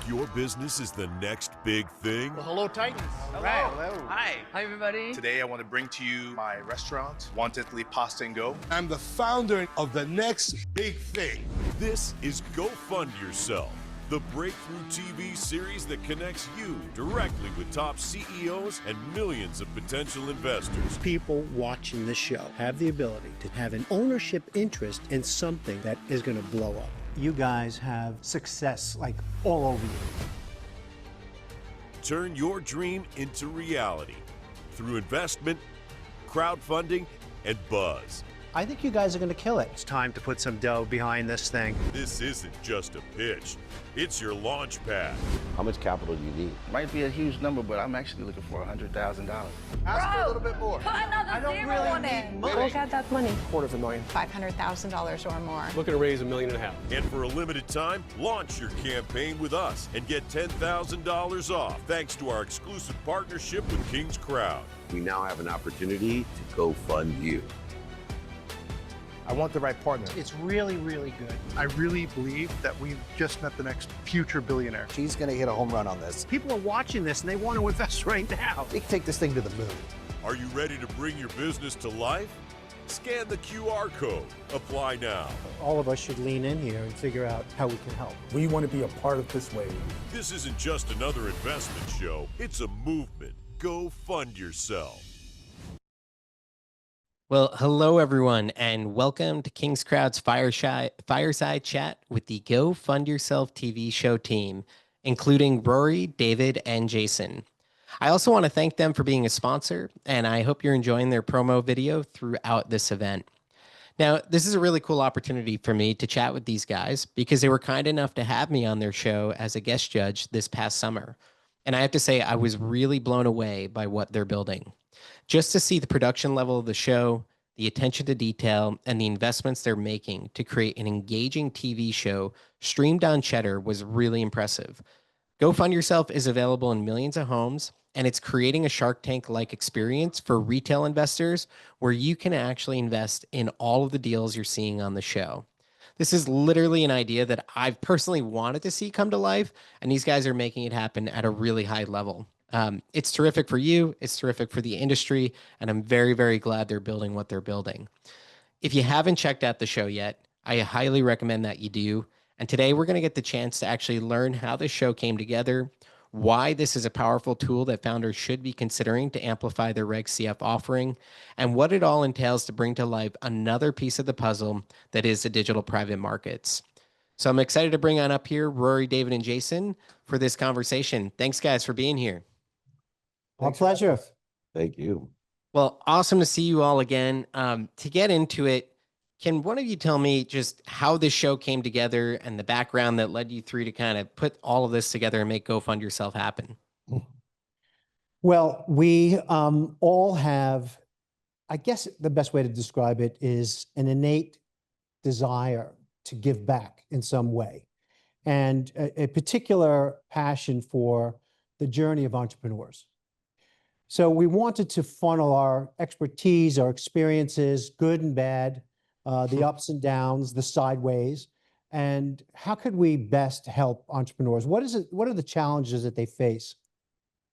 Your business is the next big thing? Well, hello, Titans. Hello. Right, hello. Hi. Hi, everybody. Today, I want to bring to you my restaurant, Wantedly Pasta and Go. I'm the founder of the next big thing. This is Go Fund Yourself, the breakthrough TV series that connects you directly with top CEOs and millions of potential investors. People watching this show have the ability to have an ownership interest in something that is going to blow up. You guys have success like all over you. Turn your dream into reality through investment, crowdfunding, and buzz. I think you guys are going to kill it. It's time to put some dough behind this thing. This isn't just a pitch. It's your launch pad. How much capital do you need? Might be a huge number, but I'm actually looking for $100,000. Ask for a little bit more. Put another zero on it. We'll get that money. $250,000. $500,000 or more. Looking to raise $1.5 million. And for a limited time, launch your campaign with us and get $10,000 off thanks to our exclusive partnership with Kingscrowd. We now have an opportunity to go fund you. I want the right partner. It's really, really good. I really believe that we've just met the next future billionaire. She's going to hit a home run on this. People are watching this and they want to invest right now. We can take this thing to the moon. Are you ready to bring your business to life? Scan the QR code. Apply now. All of us should lean in here and figure out how we can help. We want to be a part of this wave. This isn't just another investment show. It's a movement. Go fund yourself. Well, hello, everyone, and welcome to Kingscrowd's fireside chat with the Go Fund Yourself TV show team, including Rory, David, and Jayson. I also want to thank them for being a sponsor, and I hope you're enjoying their promo video throughout this event. Now, this is a really cool opportunity for me to chat with these guys because they were kind enough to have me on their show as a guest judge this past summer. And I have to say, I was really blown away by what they're building. Just to see the production level of the show, the attention to detail, and the investments they're making to create an engaging TV show streamed on Cheddar was really impressive. Go Fund Yourself is available in millions of homes, and it's creating a Shark Tank-like experience for retail investors where you can actually invest in all of the deals you're seeing on the show. This is literally an idea that I've personally wanted to see come to life, and these guys are making it happen at a really high level. It's terrific for you. It's terrific for the industry. And I'm very, very glad they're building what they're building. If you haven't checked out the show yet, I highly recommend that you do. And today we're going to get the chance to actually learn how the show came together, why this is a powerful tool that founders should be considering to amplify their Reg CF offering, and what it all entails to bring to life another piece of the puzzle that is the digital private markets. So I'm excited to bring on up here Rory, David, and Jayson for this conversation. Thanks, guys, for being here. Our pleasure. Thank you. Well, awesome to see you all again. To get into it, can one of you tell me just how this show came together and the background that led you through to kind of put all of this together and make Go Fund Yourself happen? Well, we all have, I guess the best way to describe it is an innate desire to give back in some way, and a particular passion for the journey of entrepreneurs. So we wanted to funnel our expertise, our experiences, good and bad, the ups and downs, the sideways, and how could we best help entrepreneurs? What are the challenges that they face?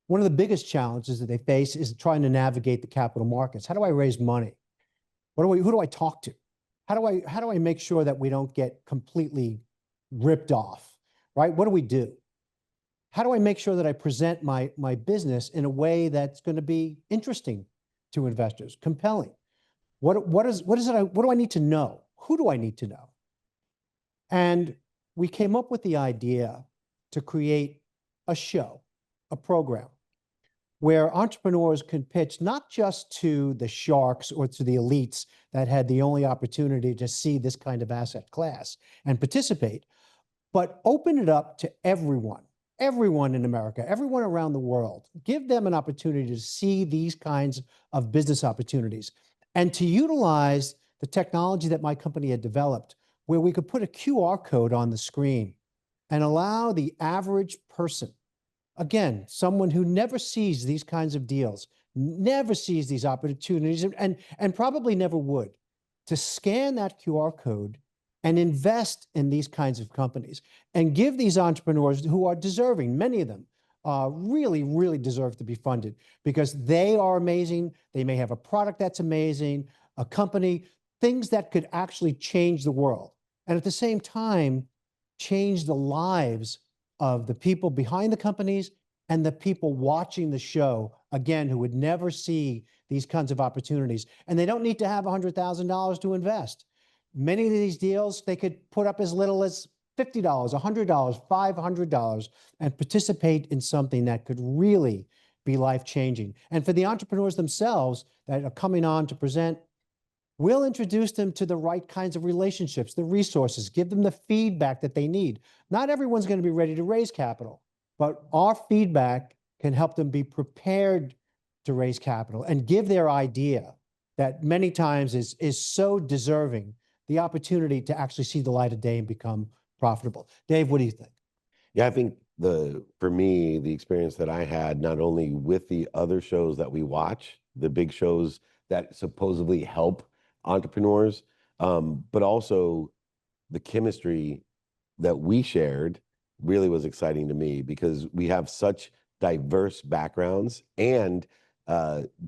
One of the biggest challenges that they face is trying to navigate the capital markets. How do I raise money? Who do I talk to? How do I make sure that we don't get completely ripped off, right? What do we do? How do I make sure that I present my business in a way that's going to be interesting to investors, compelling? What do I need to know? Who do I need to know? And we came up with the idea to create a show, a program, where entrepreneurs can pitch not just to the sharks or to the elites that had the only opportunity to see this kind of asset class and participate, but open it up to everyone in America, everyone around the world. Give them an opportunity to see these kinds of business opportunities and to utilize the technology that my company had developed, where we could put a QR code on the screen and allow the average person, again, someone who never sees these kinds of deals, never sees these opportunities, and probably never would, to scan that QR code and invest in these kinds of companies and give these entrepreneurs who are deserving, many of them really, really deserve to be funded because they are amazing. They may have a product that's amazing, a company, things that could actually change the world. And at the same time, change the lives of the people behind the companies and the people watching the show, again, who would never see these kinds of opportunities. And they don't need to have $100,000 to invest. Many of these deals, they could put up as little as $50, $100, $500, and participate in something that could really be life-changing. And for the entrepreneurs themselves that are coming on to present, we'll introduce them to the right kinds of relationships, the resources, give them the feedback that they need. Not everyone's going to be ready to raise capital, but our feedback can help them be prepared to raise capital and give their idea that many times is so deserving the opportunity to actually see the light of day and become profitable. Dave, what do you think? Yeah, I think for me, the experience that I had, not only with the other shows that we watch, the big shows that supposedly help entrepreneurs, but also the chemistry that we shared really was exciting to me because we have such diverse backgrounds and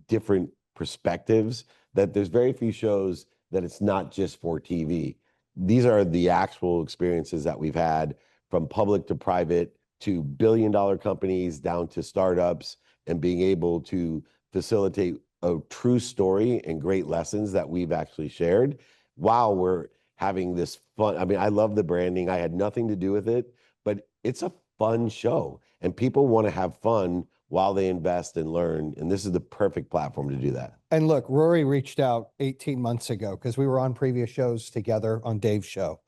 different perspectives that there's very few shows that it's not just for TV. These are the actual experiences that we've had from public to private to billion-dollar companies down to startups and being able to facilitate a true story and great lessons that we've actually shared while we're having this fun. I mean, I love the branding. I had nothing to do with it, but it's a fun show and people want to have fun while they invest and learn. And this is the perfect platform to do that. And look, Rory reached out 18 months ago because we were on previous shows together on Dave's show,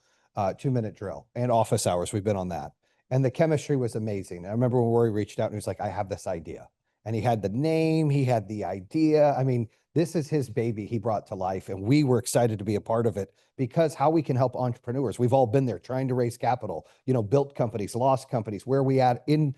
2 Minute Drill and Office Hours. We've been on that. And the chemistry was amazing. I remember when Rory reached out and he was like, I have this idea. And he had the name, he had the idea. I mean, this is his baby he brought to life. And we were excited to be a part of it because how we can help entrepreneurs. We've all been there trying to raise capital, built companies, lost companies, where we at in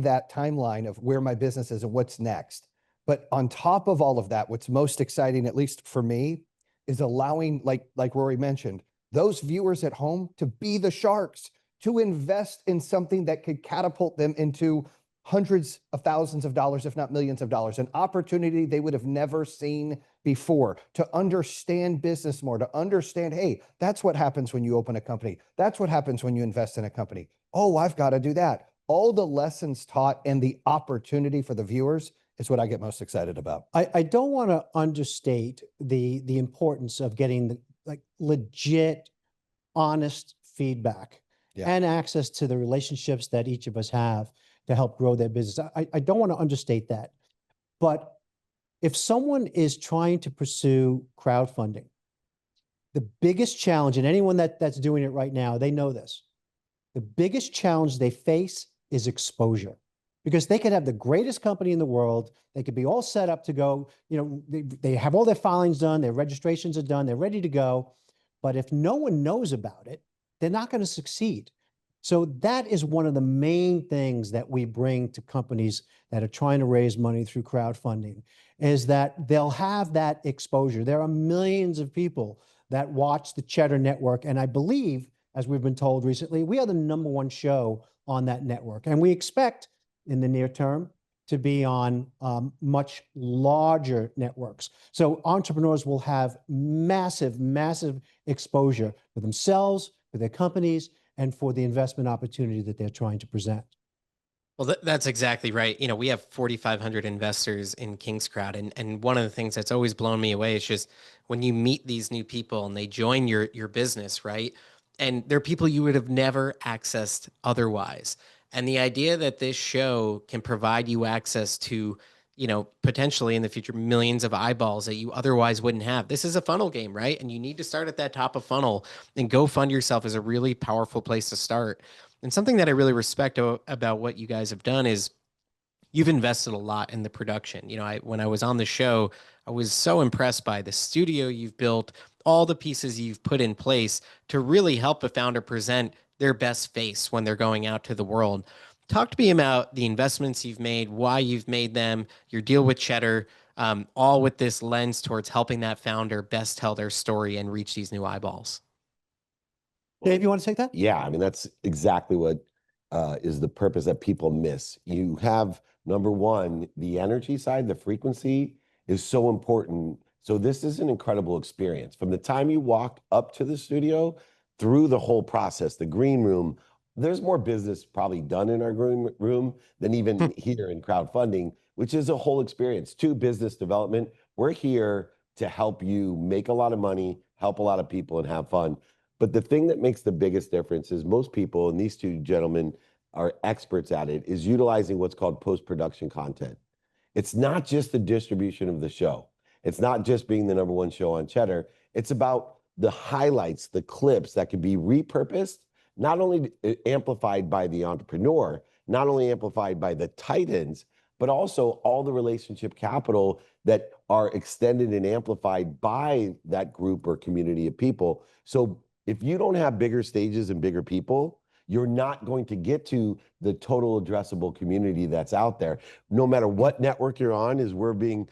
that timeline of where my business is and what's next. But on top of all of that, what's most exciting, at least for me, is allowing, like Rory mentioned, those viewers at home to be the sharks, to invest in something that could catapult them into hundreds of thousands of dollars, if not millions of dollars, an opportunity they would have never seen before, to understand business more, to understand, hey, that's what happens when you open a company. That's what happens when you invest in a company. Oh, I've got to do that. All the lessons taught and the opportunity for the viewers is what I get most excited about. I don't want to understate the importance of getting the legit, honest feedback and access to the relationships that each of us have to help grow their business. I don't want to understate that. But if someone is trying to pursue crowdfunding, the biggest challenge, and anyone that's doing it right now, they know this, the biggest challenge they face is exposure. Because they could have the greatest company in the world, they could be all set up to go, they have all their filings done, their registrations are done, they're ready to go. But if no one knows about it, they're not going to succeed. So that is one of the main things that we bring to companies that are trying to raise money through crowdfunding, is that they'll have that exposure. There are millions of people that watch the Cheddar network, and I believe, as we've been told recently, we are the #1 show on that network. And we expect in the near term to be on much larger networks. So entrepreneurs will have massive, massive exposure for themselves, for their companies, and for the investment opportunity that they're trying to present. Well, that's exactly right. We have 4,500 investors in Kingscrowd. And one of the things that's always blown me away is just when you meet these new people and they join your business, right? And they're people you would have never accessed otherwise. And the idea that this show can provide you access to, potentially in the future, millions of eyeballs that you otherwise wouldn't have. This is a funnel game, right? And you need to start at that top of funnel, and Go Fund Yourself is a really powerful place to start. And something that I really respect about what you guys have done is you've invested a lot in the production. When I was on the show, I was so impressed by the studio you've built, all the pieces you've put in place to really help a founder present their best face when they're going out to the world. Talk to me about the investments you've made, why you've made them, your deal with Cheddar, all with this lens towards helping that founder best tell their story and reach these new eyeballs. Dave, you want to take that? Yeah, I mean, that's exactly what is the purpose that people miss. You have, number one, the energy side, the frequency is so important. So this is an incredible experience. From the time you walk up to the studio, through the whole process, the green room, there's more business probably done in our green room than even here in crowdfunding, which is a whole experience. To business development, we're here to help you make a lot of money, help a lot of people, and have fun. But the thing that makes the biggest difference is most people, and these two gentlemen are experts at it, is utilizing what's called post-production content. It's not just the distribution of the show. It's not just being the #1 show on Cheddar. It's about the highlights, the clips that can be repurposed, not only amplified by the entrepreneur, not only amplified by the titans, but also all the relationship capital that are extended and amplified by that group or community of people. So if you don't have bigger stages and bigger people, you're not going to get to the total addressable community that's out there. No matter what network you're on, as we're being,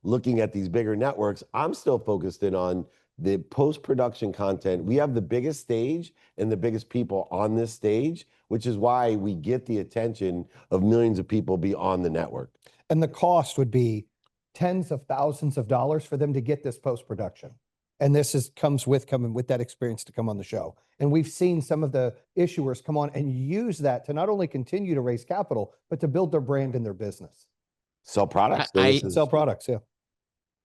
looking at these bigger networks, I'm still focused in on the post-production content. We have the biggest stage and the biggest people on this stage, which is why we get the attention of millions of people beyond the network. And the cost would be tens of thousands of dollars for them to get this post-production. And this coming with that experience to come on the show. And we've seen some of the issuers come on and use that to not only continue to raise capital, but to build their brand and their business. Sell products. Sell products, yeah.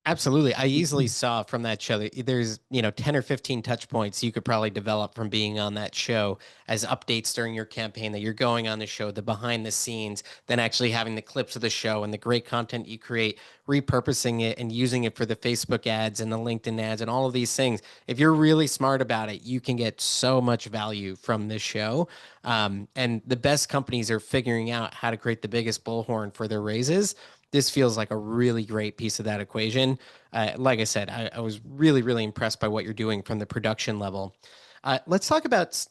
Absolutely. I easily saw from that show that there's, 10 or 15 touch points you could probably develop from being on that show as updates during your campaign, that you're going on the show, the behind the scenes, then actually having the clips of the show and the great content you create, repurposing it and using it for the Facebook ads and the LinkedIn ads and all of these things. If you're really smart about it, you can get so much value from this show. And the best companies are figuring out how to create the biggest bullhorn for their raises. This feels like a really great piece of that equation. Like I said, I was really, really impressed by what you're doing from the production level. Let's talk about,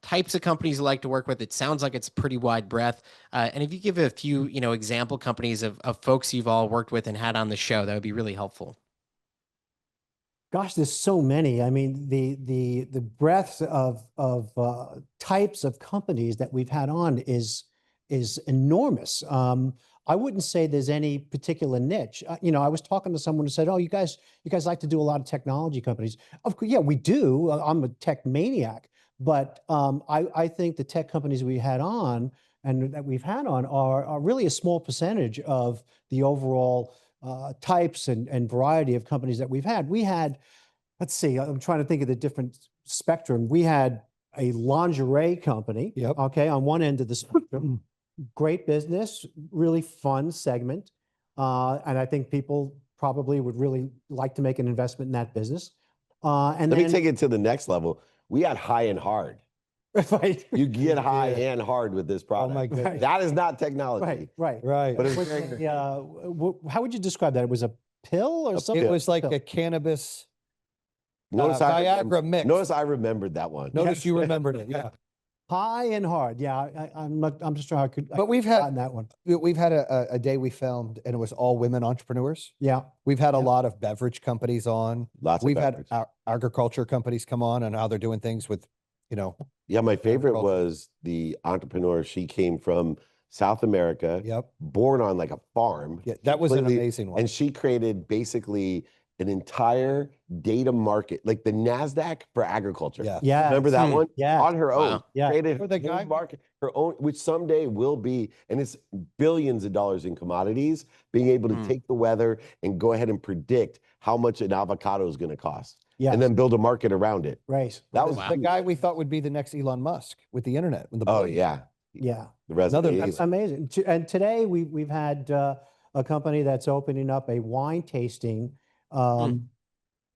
types of companies you like to work with. It sounds like it's a pretty wide breadth. And if you give a few, example companies of folks you've all worked with and had on the show, that would be really helpful. Gosh, there's so many. I mean, the breadth of types of companies that we've had on is enormous. I wouldn't say there's any particular niche. I was talking to someone who said, "Oh, you guys like to do a lot of technology companies." Of course, yeah, we do. I'm a tech maniac, but I think the tech companies we had on and that we've had on are really a small percentage of the overall types and variety of companies that we've had. We had, let's see, I'm trying to think of the different spectrum. We had a lingerie company, okay, on one end of the spectrum. Great business, really fun segment. And I think people probably would really like to make an investment in that business. Let me take it to the next level. We had high and hard. Right. You get high and hard with this product. Oh my goodness. Right. That is not technology. Right. But it was how would you describe that? It was a pill or something? It was like a cannabis Notice Viagra mix. Notice I remembered that one. Notice you remembered it. Yeah. High and hard. Yeah, I'm just trying to. But we've had that one. We've had a day we filmed and it was all women entrepreneurs. Yeah. We've had a lot of beverage companies on. We've had agriculture companies come on and how they're doing things with, Yeah, my favorite was the entrepreneur. She came from South America. Yep. Born on like a farm. Yeah, that was an amazing one. And she created basically an entire data market, like the NASDAQ for agriculture. Yeah. Remember that one? Yeah. On her own. Yeah. Created For the guy market, her own, which someday will be, and it's billions of dollars in commodities, being able to take the weather and go ahead and predict how much an avocado is going to cost. Yeah. And then build a market around it. Right. That was the guy we thought would be the next Elon Musk with the internet. With the yeah. Yeah. The rest That's amazing. And today we've had a company that's opening up a wine tasting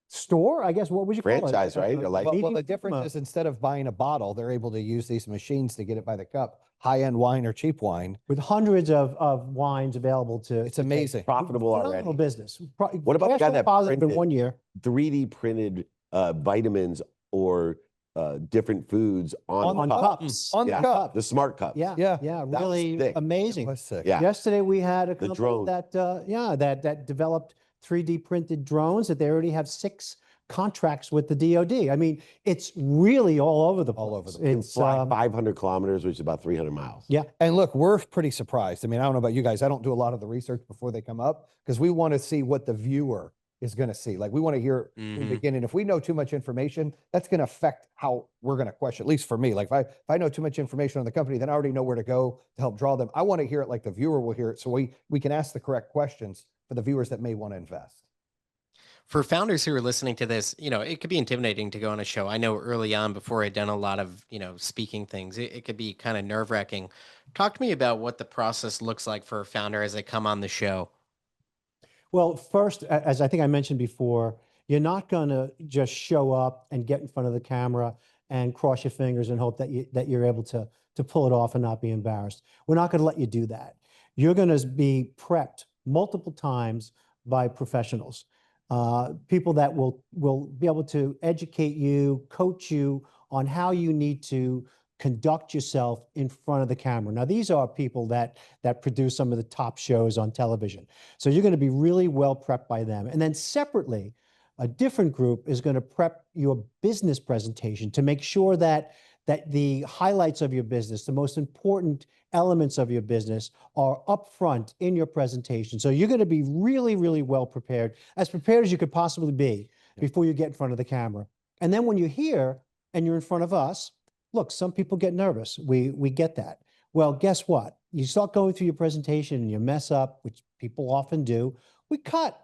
store, I guess. What would you call it? Franchise, right? Well, the difference is instead of buying a bottle, they're able to use these machines to get it by the cup. High-end wine or cheap wine. With hundreds of wines available to. It's amazing. Profitable already. Business. What about the guy that positive in 1 year? 3D printed vitamins or different foods on cups. On the cup. The smart cup. Yeah. Really amazing. Yeah. Yesterday we had a company drone. that developed 3D printed drones that they already have 6 contracts with the DoD. I mean, it's really all over the place. All over the You can It's fly 500 kilometers, which is about 300 miles. yeah. And look, we're pretty surprised. I mean, I don't know about you guys. I don't do a lot of the research before they come up because we want to see what the viewer is going to see. Like we want to hear in the beginning. If we know too much information, that's going to affect how we're going to question, at least for me. Like if I know too much information on the company, then I already know where to go to help draw them. I want to hear it like the viewer will hear it. So we can ask the correct questions for the viewers that may want to invest. For founders who are listening to this, it could be intimidating to go on a show. I know early on, before I'd done a lot of, speaking things, it could be kind of nerve wracking. Talk to me about what the process looks like for a founder as they come on the show. Well, first, as I think I mentioned before, you're not going to just show up and get in front of the camera and cross your fingers and hope that you're able to pull it off and not be embarrassed. We're not going to let you do that. You're going to be prepped multiple times by professionals, people that will be able to educate you, coach you on how you need to conduct yourself in front of the camera. Now, these are people that produce some of the top shows on television. So you're going to be really well prepped by them. And then separately, a different group is going to prep your business presentation to make sure that the highlights of your business, the most important elements of your business are upfront in your presentation. So you're going to be really, really well prepared as you could possibly be before you get in front of the camera. And then when you're here and you're in front of us, look, some people get nervous. We get that. Well, guess what? You start going through your presentation and you mess up, which people often do. We cut.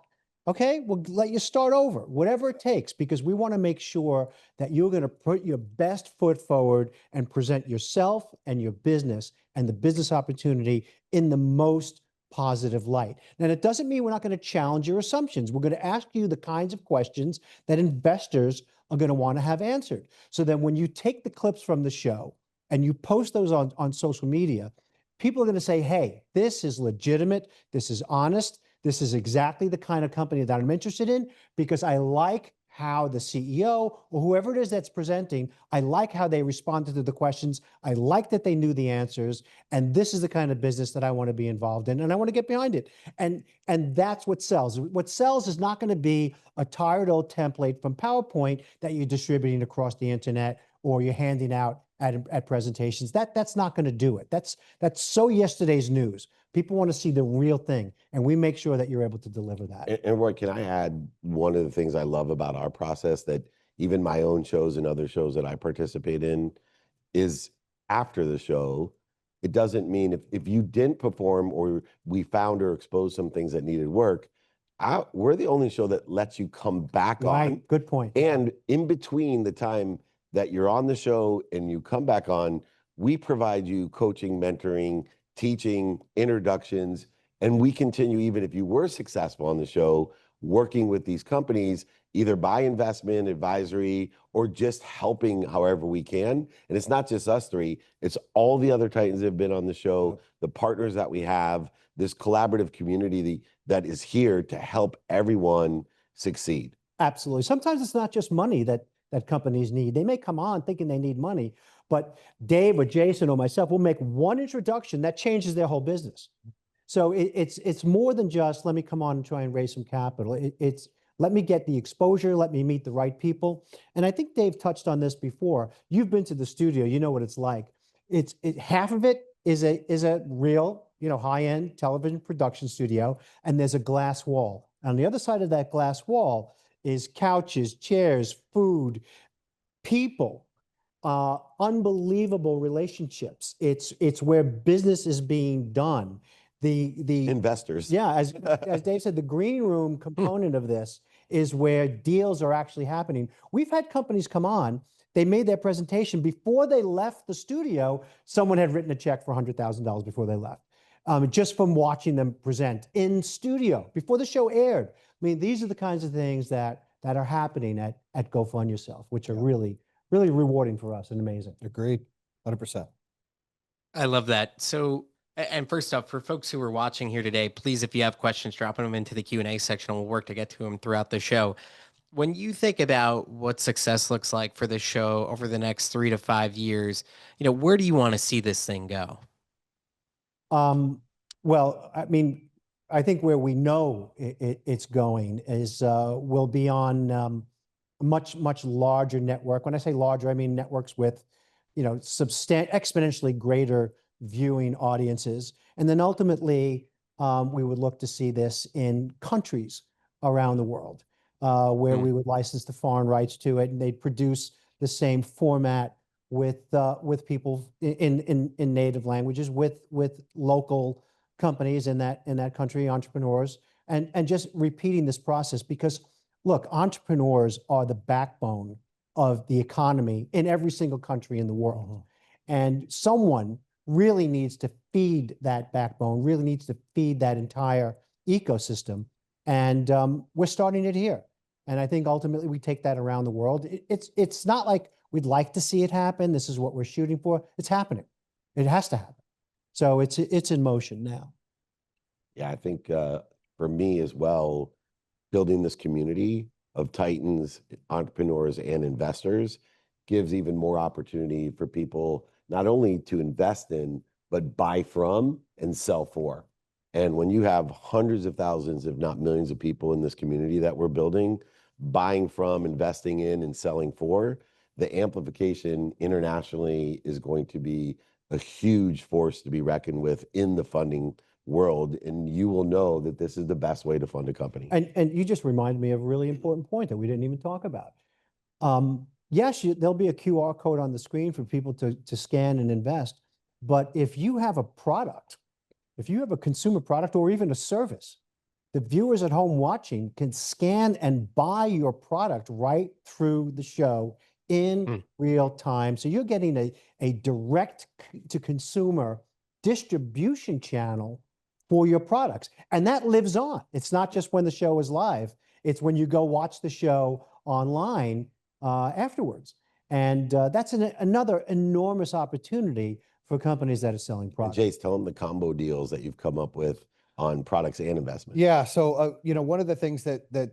Okay, we'll let you start over, whatever it takes, because we want to make sure that you're going to put your best foot forward and present yourself and your business and the business opportunity in the most positive light. Now, it doesn't mean we're not going to challenge your assumptions. We're going to ask you the kinds of questions that investors are going to want to have answered. So that when you take the clips from the show and you post those on social media, people are going to say, hey, this is legitimate, this is honest, this is exactly the kind of company that I'm interested in because I like how the CEO or whoever it is that's presenting, I like how they responded to the questions. I like that they knew the answers. And this is the kind of business that I want to be involved in. And I want to get behind it. And that's what sells. What sells is not going to be a tired old template from PowerPoint that you're distributing across the internet or you're handing out at presentations. That's not going to do it. That's so yesterday's news. People want to see the real thing, and we make sure that you're able to deliver that. And Roy, can I add one of the things I love about our process that even my own shows and other shows that I participate in is after the show, it doesn't mean if you didn't perform or we found or exposed some things that needed work, we're the only show that lets you come back on. Good point. And in between the time that you're on the show and you come back on, we provide you coaching, mentoring, teaching, introductions, and we continue, even if you were successful on the show, working with these companies, either by investment, advisory, or just helping however we can. And it's not just us three, it's all the other Titans that have been on the show, the partners that we have, this collaborative community that is here to help everyone succeed. Absolutely. Sometimes it's not just money that companies need. They may come on thinking they need money, but Dave or Jayson or myself will make one introduction that changes their whole business. So it's more than just let me come on and try and raise some capital. It's let me get the exposure, let me meet the right people. And I think Dave touched on this before. You've been to the studio, you know what it's like. Half of it is a real, high-end television production studio, and there's a glass wall. On the other side of that glass wall is couches, chairs, food, people, unbelievable relationships. It's where business is being done. The investors. Yeah, as Dave said, the green room component of this is where deals are actually happening. We've had companies come on, they made their presentation. Before they left the studio, someone had written a check for $100,000 before they left. Just from watching them present in studio before the show aired. I mean, these are the kinds of things that are happening at Go Fund Yourself, which are really, really rewarding for us and amazing. Agreed, 100%. I love that. So, and first off, for folks who are watching here today, please, if you have questions, drop them into the Q&A section. We'll work to get to them throughout the show. When you think about what success looks like for this show over the next 3 to 5 years, where do you want to see this thing go? Well, I mean, I think where we know it's going is we'll be on a much larger network. When I say larger, I mean networks with, exponentially greater viewing audiences. And then ultimately, we would look to see this in countries around the world, where we would license the foreign rights to it, and they'd produce the same format with people in native languages, with local companies in that country, entrepreneurs, and just repeating this process. Because look, entrepreneurs are the backbone of the economy in every single country in the world. And someone really needs to feed that backbone, really needs to feed that entire ecosystem. And we're starting it here. And I think ultimately we take that around the world. It's not like we'd like to see it happen. This is what we're shooting for. It's happening. It has to happen. So it's in motion now. Yeah, I think for me as well, building this community of Titans, entrepreneurs, and investors gives even more opportunity for people not only to invest in, but buy from and sell for. And when you have hundreds of thousands, if not millions of people in this community that we're building, buying from, investing in, and selling for, the amplification internationally is going to be a huge force to be reckoned with in the funding world. And you will know that this is the best way to fund a company. And you just reminded me of a really important point that we didn't even talk about. Yes, there'll be a QR code on the screen for people to scan and invest. But if you have a product, if you have a consumer product or even a service, the viewers at home watching can scan and buy your product right through the show in real time. So you're getting a direct to consumer distribution channel for your products. And that lives on. It's not just when the show is live. It's when you go watch the show online afterwards. And that's another enormous opportunity for companies that are selling products. Jace, tell them the combo deals that you've come up with on products and investments. Yeah. So, one of the things that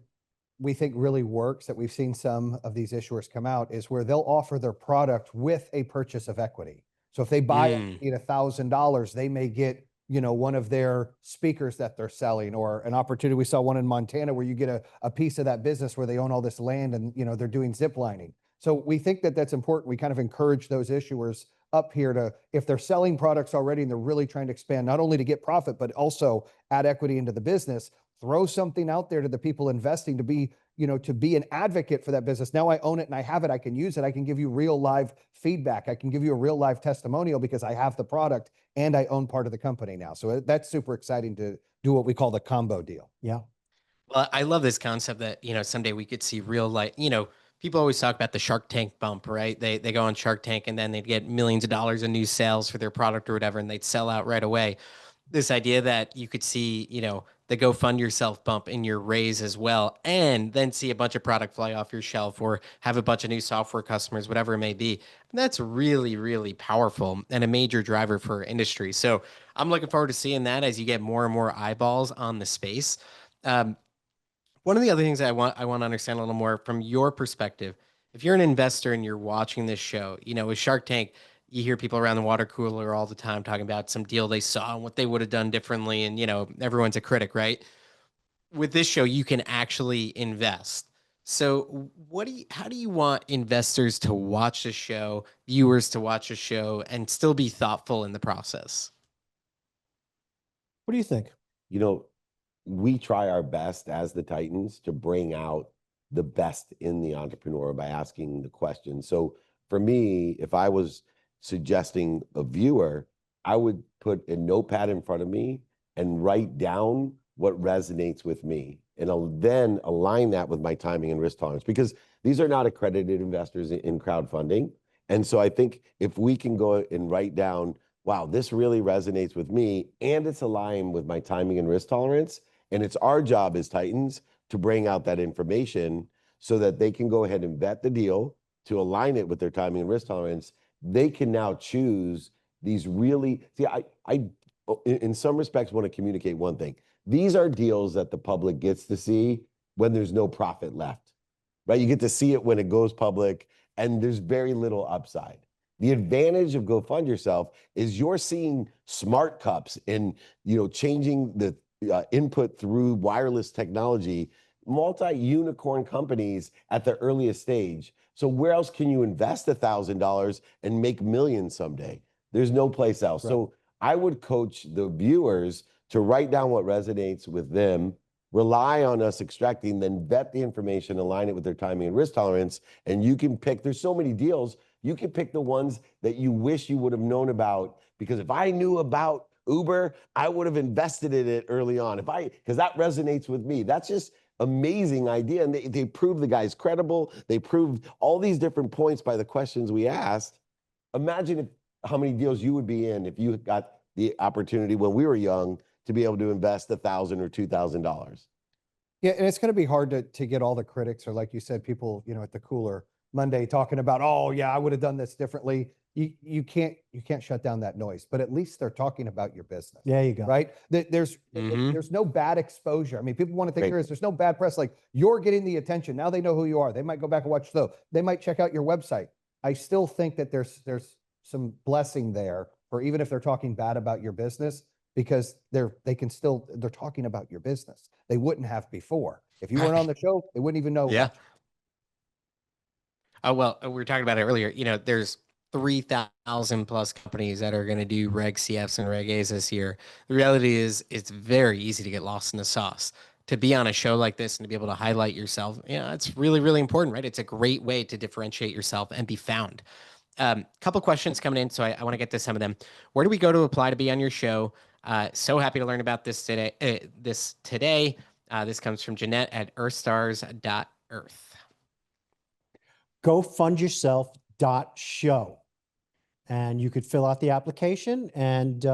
we think really works, that we've seen some of these issuers come out, is where they'll offer their product with a purchase of equity. So if they buy $1,000, they may get, one of their speakers that they're selling, or an opportunity. We saw one in Montana where you get a piece of that business where they own all this land and, they're doing zip lining. So we think that that's important. We kind of encourage those issuers up here to, if they're selling products already and they're really trying to expand, not only to get profit, but also add equity into the business, throw something out there to the people investing to be, to be an advocate for that business. Now I own it and I have it. I can use it. I can give you real live feedback. I can give you a real live testimonial because I have the product and I own part of the company now. So that's super exciting to do what we call the combo deal. Yeah. Well, I love this concept that, someday we could see real life, people always talk about the Shark Tank bump, right? They go on Shark Tank and then they'd get millions of dollars in new sales for their product or whatever, and they'd sell out right away. This idea that you could see, the Go Fund Yourself bump in your raise as well, and then see a bunch of product fly off your shelf or have a bunch of new software customers, whatever it may be. That's really, really powerful and a major driver for industry. So I'm looking forward to seeing that as you get more and more eyeballs on the space. One of the other things I want to understand a little more from your perspective, if you're an investor and you're watching this show, with Shark Tank, you hear people around the water cooler all the time talking about some deal they saw and what they would have done differently. And, everyone's a critic, right? With this show, you can actually invest. So how do you want investors to watch the show, viewers to watch the show, and still be thoughtful in the process? What do you think? We try our best as the Titans to bring out the best in the entrepreneur by asking the question. So for me, if I was suggesting a viewer, I would put a notepad in front of me and write down what resonates with me. And I'll then align that with my timing and risk tolerance, because these are not accredited investors in crowdfunding. And so I think if we can go and write down, wow, this really resonates with me and it's aligned with my timing and risk tolerance, and it's our job as Titans to bring out that information so that they can go ahead and vet the deal to align it with their timing and risk tolerance. They can now choose these really, I in some respects want to communicate one thing. These are deals that the public gets to see when there's no profit left, right? You get to see it when it goes public and there's very little upside. The advantage of Go Fund Yourself is you're seeing smart cups and, changing the input through wireless technology multi-unicorn companies at the earliest stage. So where else can you invest $1,000 and make millions someday? There's no place else. Right. So I would coach the viewers to write down what resonates with them, rely on us extracting, then vet the information, align it with their timing and risk tolerance. And you can pick, there's so many deals, you can pick the ones that you wish you would have known about. Because if I knew about Uber, I would have invested in it early on. Because that resonates with me. That's just amazing idea. And they proved the guy's credible. They proved all these different points by the questions we asked. Imagine how many deals you would be in if you got the opportunity when we were young to be able to invest $1,000 or $2,000. Yeah, and it's going to be hard to get all the critics, or like you said, people, at the cooler Monday talking about, oh yeah, I would have done this differently. You can't shut down that noise, but at least they're talking about your business. There you go. Right? There's no bad exposure. I mean, people want to think there's no bad press. Like, you're getting the attention. Now they know who you are. They might go back and watch the show. They might check out your website. I still think that there's some blessing there, or even if they're talking bad about your business, because they're talking about your business. They wouldn't have before. If you weren't on the show, they wouldn't even know. Yeah. Oh, well, we were talking about it earlier. There's 3,000 plus companies that are going to do Reg CFs and Reg A's this year. The reality is it's very easy to get lost in the sauce. To be on a show like this and to be able to highlight yourself, it's really, really important, right? It's a great way to differentiate yourself and be found. Couple questions coming in, so I want to get to some of them. Where do we go to apply to be on your show? So happy to learn about this today. This comes from Jeanette at earthstars.earth. gofundyourself.show. And you could fill out the application, and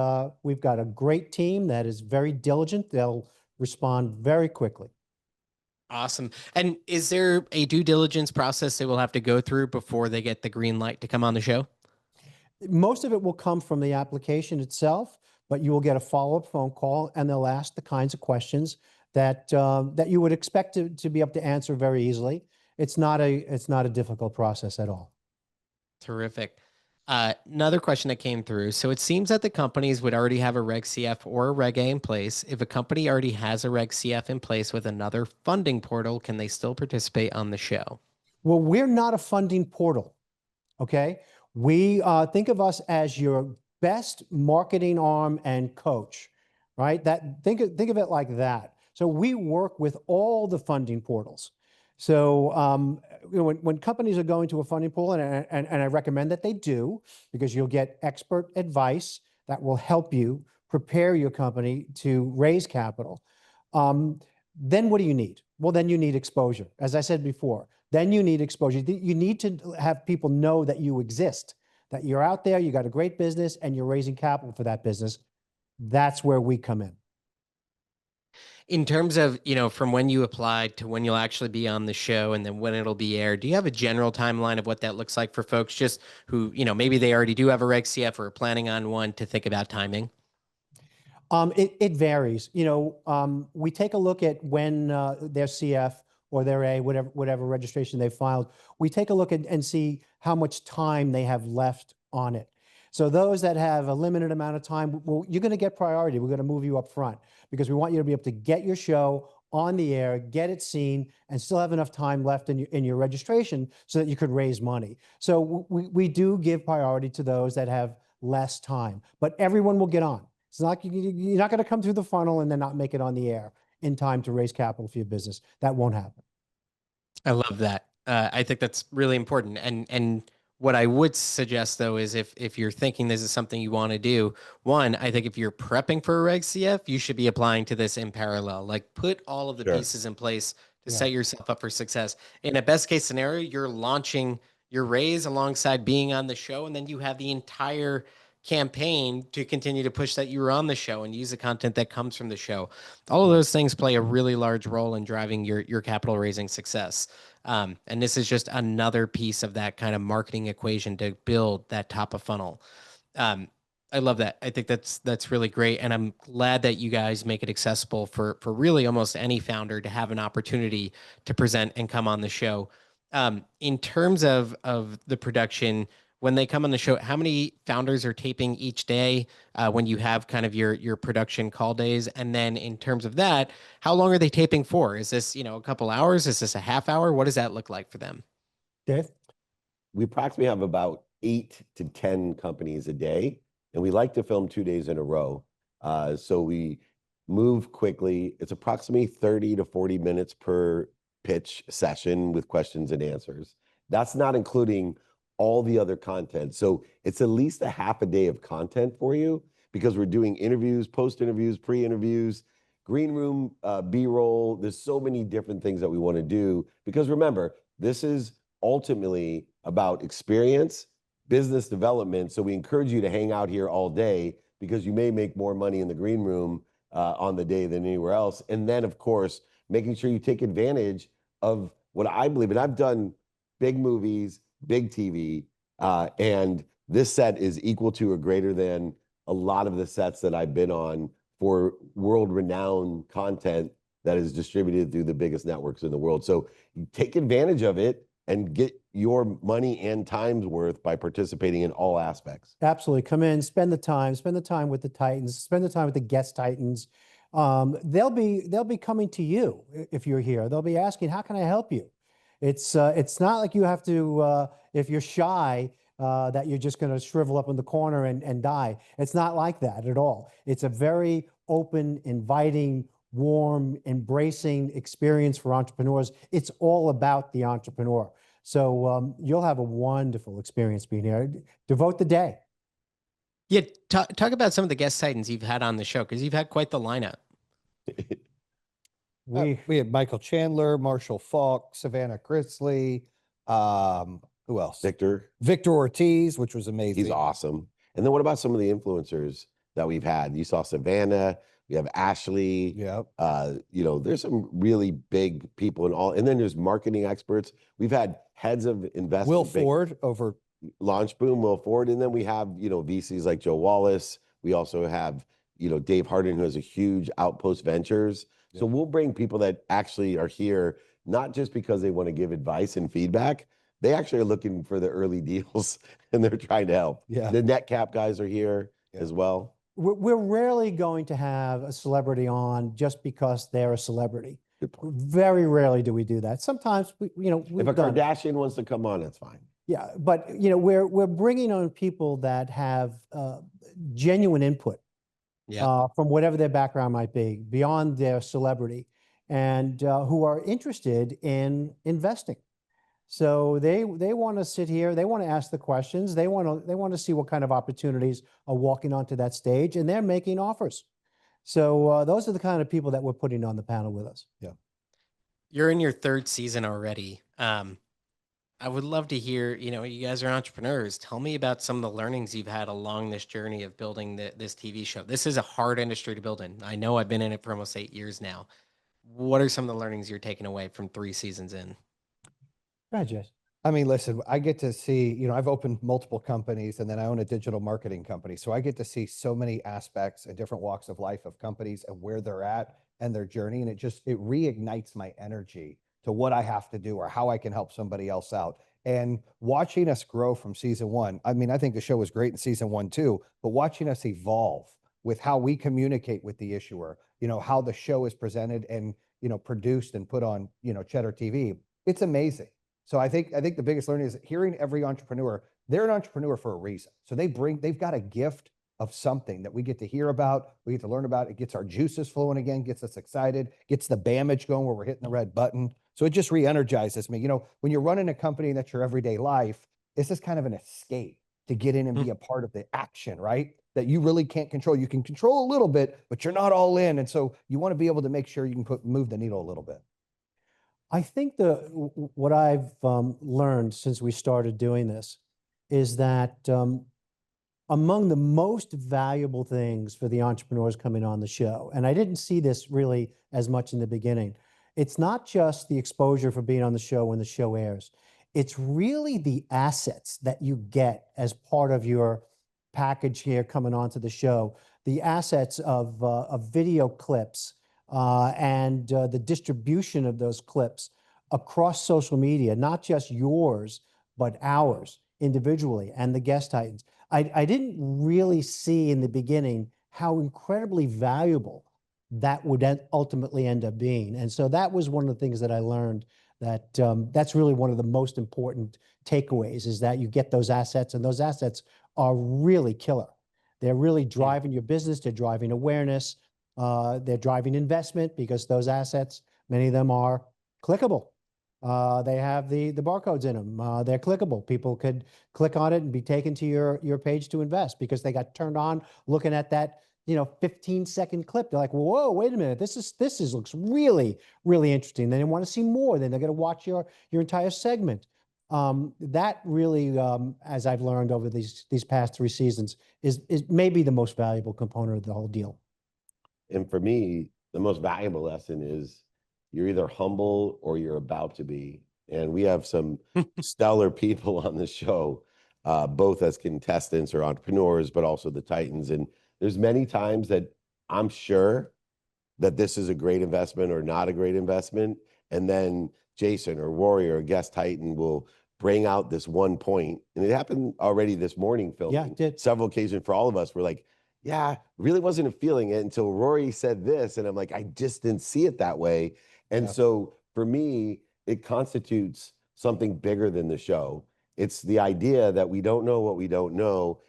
we've got a great team that is very diligent. They'll respond very quickly. Awesome. And is there a due diligence process they will have to go through before they get the green light to come on the show? Most of it will come from the application itself, but you will get a follow-up phone call, and they'll ask the kinds of questions that you would expect to be able to answer very easily. It's not a difficult process at all. Terrific. Another question that came through. So it seems that the companies would already have a Reg CF or a Reg A in place. If a company already has a Reg CF in place with another funding portal, can they still participate on the show? Well, we're not a funding portal, okay? We think of us as your best marketing arm and coach, right? Think of it like that. So we work with all the funding portals. So when companies are going to a funding pool, and I recommend that they do, because you'll get expert advice that will help you prepare your company to raise capital. Then what do you need? Well, then you need exposure. As I said before, then you need exposure. You need to have people know that you exist, that you're out there, you got a great business, and you're raising capital for that business. That's where we come in. In terms of, from when you applied to when you'll actually be on the show and then when it'll be aired, do you have a general timeline of what that looks like for folks just who, maybe they already do have a Reg CF or are planning on one, to think about timing? It varies. We take a look at when their CF or their A, whatever registration they filed, we take a look and see how much time they have left on it. So those that have a limited amount of time, well, you're going to get priority. We're going to move you up front because we want you to be able to get your show on the air, get it seen, and still have enough time left in your registration so that you could raise money. So we do give priority to those that have less time, but everyone will get on. It's not, you're not going to come through the funnel and then not make it on the air in time to raise capital for your business. That won't happen. I love that. I think that's really important. And what I would suggest, though, is if you're thinking this is something you want to do, one, I think if you're prepping for a Reg CF, you should be applying to this in parallel. Like, put all of the pieces in place to set yourself up for success. In a best case scenario, you're launching your raise alongside being on the show, and then you have the entire campaign to continue to push that you were on the show and use the content that comes from the show. All of those things play a really large role in driving your capital raising success. And this is just another piece of that kind of marketing equation to build that top of funnel. I love that. I think that's really great. And I'm glad that you guys make it accessible for really almost any founder to have an opportunity to present and come on the show. In terms of the production, when they come on the show, how many founders are taping each day when you have kind of your production call days? And then in terms of that, how long are they taping for? Is this, a couple hours? Is this a half hour? What does that look like for them? Dave? We approximately have about 8 to 10 companies a day, and we like to film 2 days in a row. So we move quickly. It's approximately 30 to 40 minutes per pitch session with questions and answers. That's not including all the other content. So it's at least a half a day of content for you, because we're doing interviews, post-interviews, pre-interviews, green room, B-roll. There's so many different things that we want to do, because remember, this is ultimately about experience, business development. So we encourage you to hang out here all day, because you may make more money in the green room on the day than anywhere else. And then, of course, making sure you take advantage of what I believe, and I've done big movies, big TV, and this set is equal to or greater than a lot of the sets that I've been on for world-renowned content that is distributed through the biggest networks in the world. So you take advantage of it and get your money and time's worth by participating in all aspects. Absolutely. Come in, spend the time with the Titans, spend the time with the guest Titans. They'll be coming to you if you're here. They'll be asking, how can I help you? It's not like you have to, if you're shy, that you're just going to shrivel up in the corner and die. It's not like that at all. It's a very open, inviting, warm, embracing experience for entrepreneurs. It's all about the entrepreneur. So you'll have a wonderful experience being here. Devote the day. Yeah, talk about some of the guest Titans you've had on the show, because you've had quite the lineup. We had Michael Chandler, Marshall Falk, Savannah Chrisley. Who else? Victor Ortiz, which was amazing. He's awesome. And then what about some of the influencers that we've had? You saw Savannah. We have Ashley. Yep. There's some really big people and all. And then there's marketing experts. We've had heads of investment. Will Ford over Launch Boom, Will Ford. And then we have, VCs like Joe Wallace. We also have, Dave Harden, who has a huge Outpost Ventures. Yep. So we'll bring people that actually are here, not just because they want to give advice and feedback. They actually are looking for the early deals and they're trying to help. Yeah. The NetCap guys are here as well. We're rarely going to have a celebrity on just because they're a celebrity. Very rarely do we do that. Sometimes if a Kardashian wants to come on, that's fine. Yeah, but we're bringing on people that have genuine input from whatever their background might be, beyond their celebrity, and who are interested in investing. So they want to sit here, they want to ask the questions, they want to see what kind of opportunities are walking onto that stage, and they're making offers. So those are the kind of people that we're putting on the panel with us. Yeah. You're in your third season already. I would love to hear, you guys are entrepreneurs. Tell me about some of the learnings you've had along this journey of building this TV show. This is a hard industry to build in. I know I've been in it for almost 8 years now. What are some of the learnings you're taking away from 3 seasons in? I mean, listen, I get to see, I've opened multiple companies and then I own a digital marketing company. So I get to see so many aspects and different walks of life of companies and where they're at and their journey. And it reignites my energy to what I have to do or how I can help somebody else out. And watching us grow from season 1, I mean, I think the show was great in season 1 too, but watching us evolve with how we communicate with the issuer, how the show is presented and, produced and put on, Cheddar TV, it's amazing. So I think the biggest learning is hearing every entrepreneur. They're an entrepreneur for a reason. So they've got a gift of something that we get to hear about, we get to learn about. It gets our juices flowing again, gets us excited, gets the BAMage going where we're hitting the red button. So it just re-energizes me. When you're running a company that's your everyday life, this is kind of an escape to get in and be a part of the action, right? That you really can't control. You can control a little bit, but you're not all in. And so you want to be able to make sure you can move the needle a little bit. I think what I've learned since we started doing this is that among the most valuable things for the entrepreneurs coming on the show, and I didn't see this really as much in the beginning, it's not just the exposure for being on the show when the show airs. It's really the assets that you get as part of your package here coming onto the show, the assets of video clips, and the distribution of those clips across social media, not just yours, but ours individually and the guest titans. I didn't really see in the beginning how incredibly valuable that would ultimately end up being. And so that was one of the things that I learned, that that's really one of the most important takeaways, is that you get those assets, and those assets are really killer. They're really driving your business. They're driving awareness. They're driving investment, because those assets, many of them are clickable. They have the barcodes in them. They're clickable. People could click on it and be taken to your page to invest because they got turned on looking at that 15-second clip. They're like, whoa, wait a minute, this looks really, really interesting. Then they want to see more. Then they're going to watch your entire segment. That really, as I've learned over these past 3 seasons, is maybe the most valuable component of the whole deal. And for me, the most valuable lesson is you're either humble or you're about to be. And we have some stellar people on the show, both as contestants or entrepreneurs, but also the Titans. And there's many times that I'm sure that this is a great investment or not a great investment. And then Jayson or Rory or a guest Titan will bring out this one point. And it happened already this morning, filming. Yeah, it did. Several occasions for all of us. We're like, yeah, really wasn't feeling it until Rory said this. And I'm like, I just didn't see it that way. And so for me, it constitutes something bigger than the show. It's the idea that we don't know what we don't know,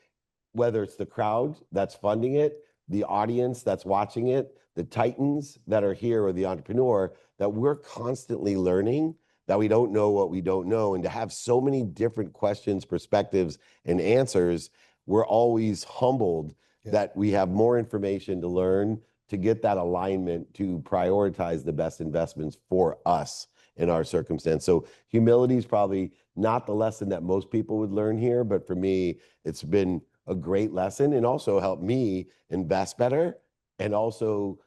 whether it's the crowd that's funding it, the audience that's watching it, the Titans that are here, or the entrepreneur, that we're constantly learning, that we don't know what we don't know. And to have so many different questions, perspectives, and answers, we're always humbled that we have more information to learn, to get that alignment, to prioritize the best investments for us in our circumstance. So humility is probably not the lesson that most people would learn here, but for me, it's been a great lesson, and also helped me invest better. And also,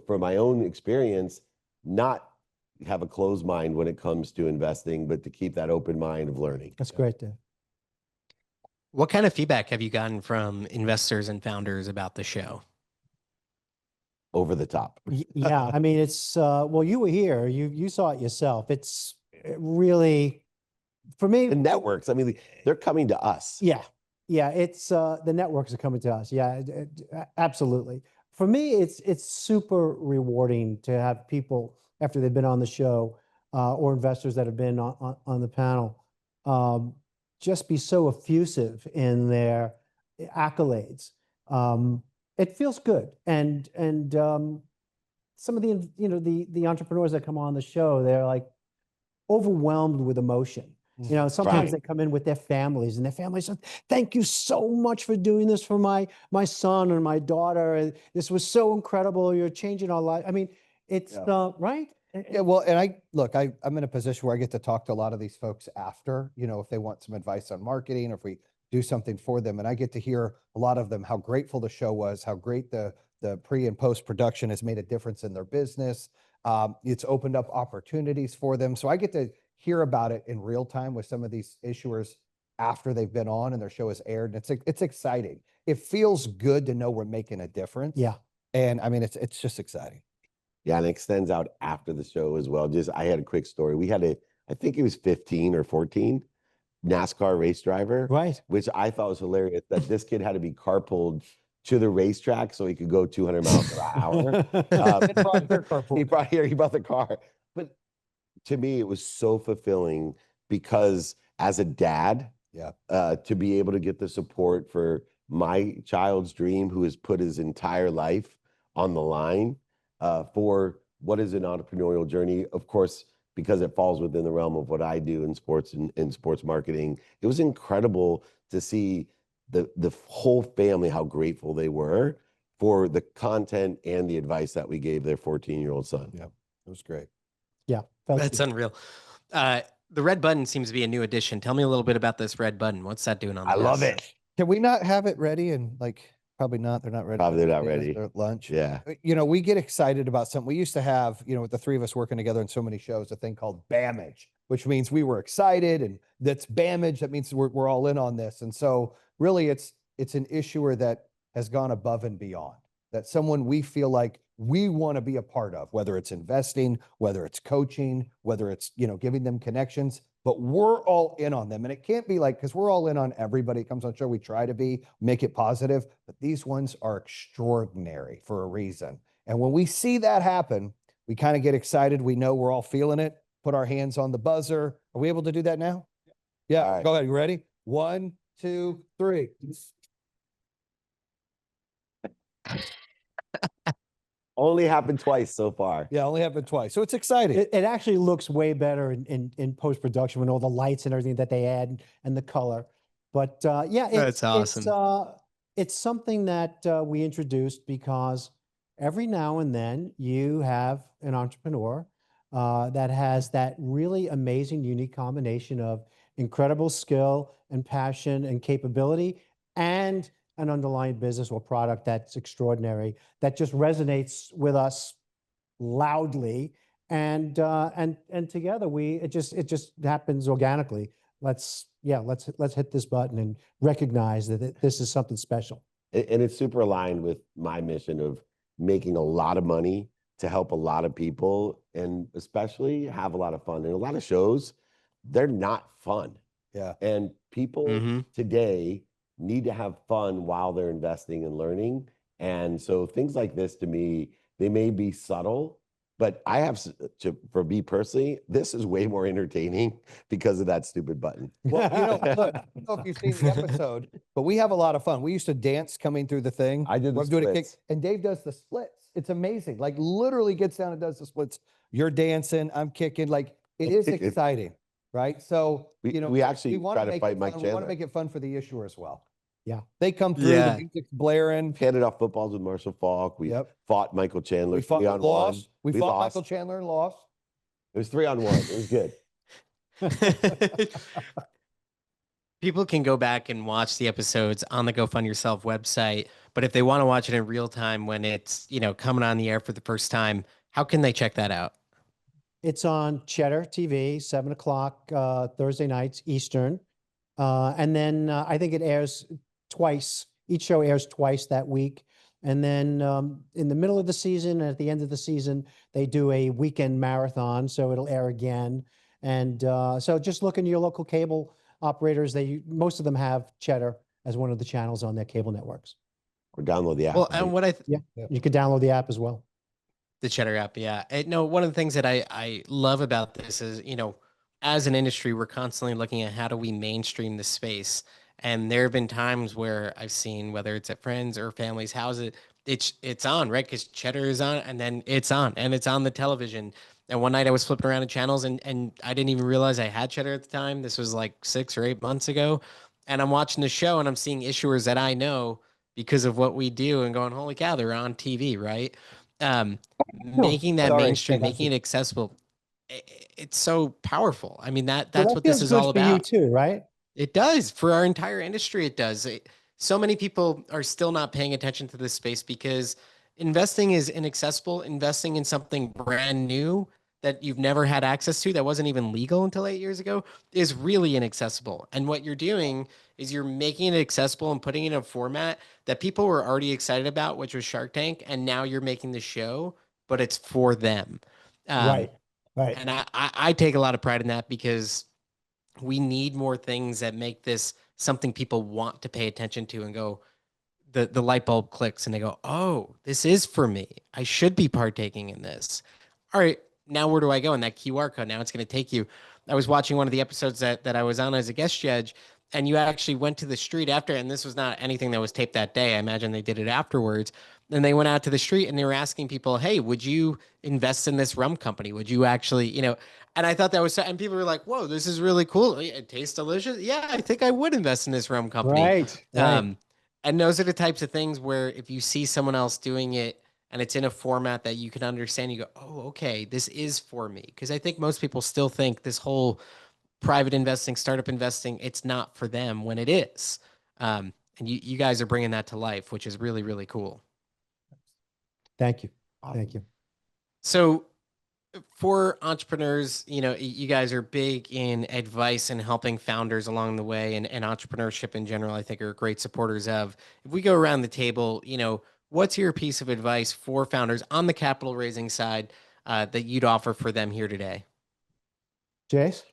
for my own experience, not have a closed mind when it comes to investing, but to keep that open mind of learning. That's great, Dave. What kind of feedback have you gotten from investors and founders about the show? Over the top. Yeah, I mean, it's well, you were here, you saw it yourself. It's really, for me, the networks, I mean, they're coming to us. Yeah, it's the networks are coming to us. Yeah, absolutely. For me, it's super rewarding to have people, after they've been on the show, or investors that have been on the panel, just be so effusive in their accolades. It feels good. And some of the entrepreneurs that come on the show, they're like overwhelmed with emotion. Sometimes they come in with their families, and their families say, thank you so much for doing this for my son and my daughter. This was so incredible. You're changing our life. I mean, it's right. Yeah, well, and I'm in a position where I get to talk to a lot of these folks after, if they want some advice on marketing, or if we do something for them. And I get to hear a lot of them, how grateful the show was, how great the pre and post production has made a difference in their business. It's opened up opportunities for them. So I get to hear about it in real time with some of these issuers after they've been on and their show is aired. And it's exciting. It feels good to know we're making a difference. Yeah. And I mean, it's just exciting. Yeah, and it extends out after the show as well. I had a quick story. We had I think it was 15 or 14 NASCAR race driver, right? Which I thought was hilarious, that this kid had to be carpooled to the racetrack so he could go 200 miles per hour. He brought the car. But to me, it was so fulfilling, because as a dad, to be able to get the support for my child's dream, who has put his entire life on the line, for what is an entrepreneurial journey, of course, because it falls within the realm of what I do in sports and sports marketing. It was incredible to see the whole family, how grateful they were for the content and the advice that we gave their 14-year-old son. Yeah, it was great. Yeah, that's unreal. The red button seems to be a new addition. Tell me a little bit about this red button. What's that doing on the I love it. Can we not have it ready? And probably not. They're not ready. Probably not ready. They're at lunch. Yeah. We get excited about something. We used to have, with the 3 of us working together in so many shows, a thing called BAMage, which means we were excited, and that's BAMage. That means we're all in on this. And so really it's an issuer that has gone above and beyond, that someone we feel like we want to be a part of, whether it's investing, whether it's coaching, whether it's, giving them connections. but we're all in on them. And it can't be like, because we're all in on everybody that comes on the show. We try to be, make it positive, but these ones are extraordinary for a reason. And when we see that happen, we kind of get excited. We know we're all feeling it. Put our hands on the buzzer. Are we able to do that now? Yeah, All right. Go ahead. You ready? 1, 2, 3. Only happened twice so far. Yeah, only happened twice. So it's exciting. It actually looks way better in post-production with all the lights and everything that they add and the color. But yeah, That's awesome. It's something that we introduced because every now and then you have an entrepreneur that has that really amazing, unique combination of incredible skill and passion and capability and an underlying business or product that's extraordinary, that just resonates with us loudly, and together it just happens organically. Let's hit this button and recognize that this is something special. And it's super aligned with my mission of making a lot of money to help a lot of people, and especially have a lot of fun. And a lot of shows, they're not fun. Yeah. And people today need to have fun while they're investing and learning. And so things like this, to me, they may be subtle, but for me personally, this is way more entertaining because of that stupid button. Well, look, I don't know if you've seen the episode, but we have a lot of fun. We used to dance coming through the thing. I did the We're doing a kick, splits. and Dave does the splits. It's amazing. Like literally gets down and does the splits. You're dancing, I'm kicking. Like it is exciting, right? So we actually try to fight Mike We want Chandler. to make it fun for the issuer as well. Yeah. They come through, the music's blaring. Handed off footballs with Marshall Falk. We fought Michael Chandler. We fought 3-on-1. lost. We fought lost. Michael Chandler and lost. It was 3-on-1. It was good. People can go back and watch the episodes on the Go Fund Yourself website, but if they want to watch it in real time when it's, coming on the air for the first time, how can they check that out? It's on Cheddar TV, 7 o'clock Thursday nights Eastern. And then I think it airs twice. Each show airs twice that week. And then in the middle of the season and at the end of the season, they do a weekend marathon. So it'll air again. And so just look in your local cable operators. Most of them have Cheddar as one of the channels on their cable networks. Or download the app. Well, and what you could download the app as well. The Cheddar app, yeah. No, one of the things that I love about this is, as an industry, we're constantly looking at how do we mainstream the space. And there have been times where I've seen, whether it's at friends or family's houses, it's on, right? Because Cheddar is on, and then it's on the television. And one night I was flipping around the channels and I didn't even realize I had Cheddar at the time. This was like 6 or 8 months ago. And I'm watching the show and I'm seeing issuers that I know because of what we do and going, holy cow, they're on TV, right? Making that mainstream, making it accessible. It's so powerful. I mean, that's what this is all about. For you too, right? It does. For our entire industry, it does. So many people are still not paying attention to this space because investing is inaccessible. Investing in something brand new that you've never had access to, that wasn't even legal until 8 years ago, is really inaccessible. And what you're doing is you're making it accessible and putting it in a format that people were already excited about, which was Shark Tank. And now you're making the show, but it's for them. Right. And I take a lot of pride in that because we need more things that make this something people want to pay attention to and go, the light bulb clicks and they go, oh, this is for me. I should be partaking in this. All right, now where do I go? And that QR code, now it's going to take you. I was watching one of the episodes that I was on as a guest judge, and you actually went to the street after, and this was not anything that was taped that day. I imagine they did it afterwards. And they went out to the street and they were asking people, hey, would you invest in this rum company? Would you actually, and I thought that was, and people were like, whoa, this is really cool. It tastes delicious. Yeah, I think I would invest in this rum company. Right. And those are the types of things where if you see someone else doing it and it's in a format that you can understand, you go, oh, okay, this is for me. Because I think most people still think this whole private investing, startup investing, it's not for them when it is. And you guys are bringing that to life, which is really, really cool. Thank you. Thank you. So for entrepreneurs, you guys are big in advice and helping founders along the way, and entrepreneurship in general, I think, are great supporters of. If we go around the table, what's your piece of advice for founders on the capital raising side that you'd offer for them here today? Jace?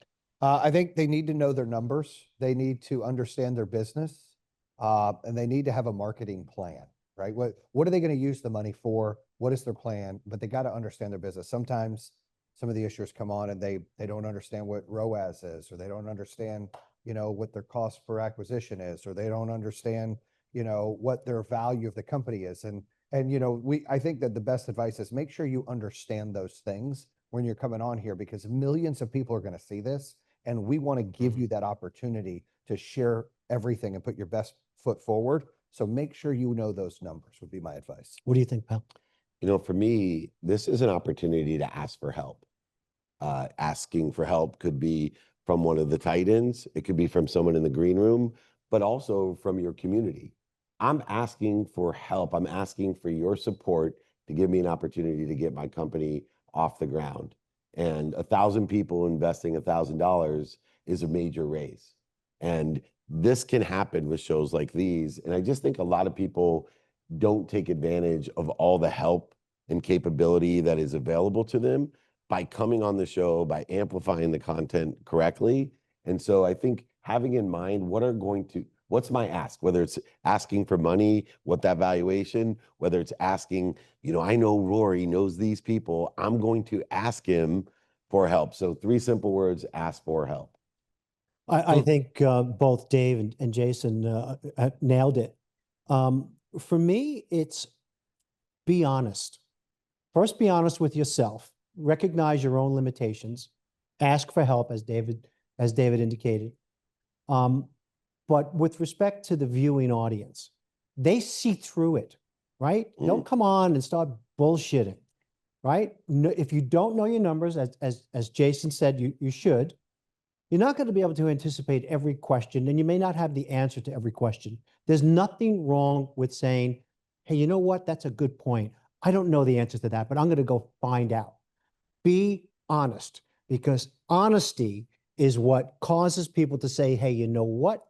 I think they need to know their numbers. They need to understand their business, and they need to have a marketing plan, right? What are they going to use the money for? What is their plan? But they got to understand their business. Sometimes some of the issuers come on and they don't understand what ROAS is, or they don't understand, what their cost per acquisition is, or they don't understand, what their value of the company is. And I think that the best advice is make sure you understand those things when you're coming on here, because millions of people are going to see this, and we want to give you that opportunity to share everything and put your best foot forward. So make sure you know those numbers would be my advice. What do you think, pal? For me, this is an opportunity to ask for help. Asking for help could be from one of the titans. It could be from someone in the green room, but also from your community. I'm asking for help. I'm asking for your support to give me an opportunity to get my company off the ground. And 1,000 people investing $1,000 is a major raise. And this can happen with shows like these. And I just think a lot of people don't take advantage of all the help and capability that is available to them by coming on the show, by amplifying the content correctly. And so I think having in mind what's my ask, whether it's asking for money, what that valuation, whether it's asking, I know Rory knows these people, I'm going to ask him for help. So 3 simple words: ask for help. I think both Dave and Jayson nailed it. For me, it's be honest. First, be honest with yourself. Recognize your own limitations. Ask for help, as David indicated. But with respect to the viewing audience, they see through it, right? Don't come on and start bullshitting, right? If you don't know your numbers, as Jayson said, you should. You're not going to be able to anticipate every question, and you may not have the answer to every question. There's nothing wrong with saying, hey, you know what? That's a good point. I don't know the answer to that, but I'm going to go find out. Be honest, because honesty is what causes people to say, hey, you know what?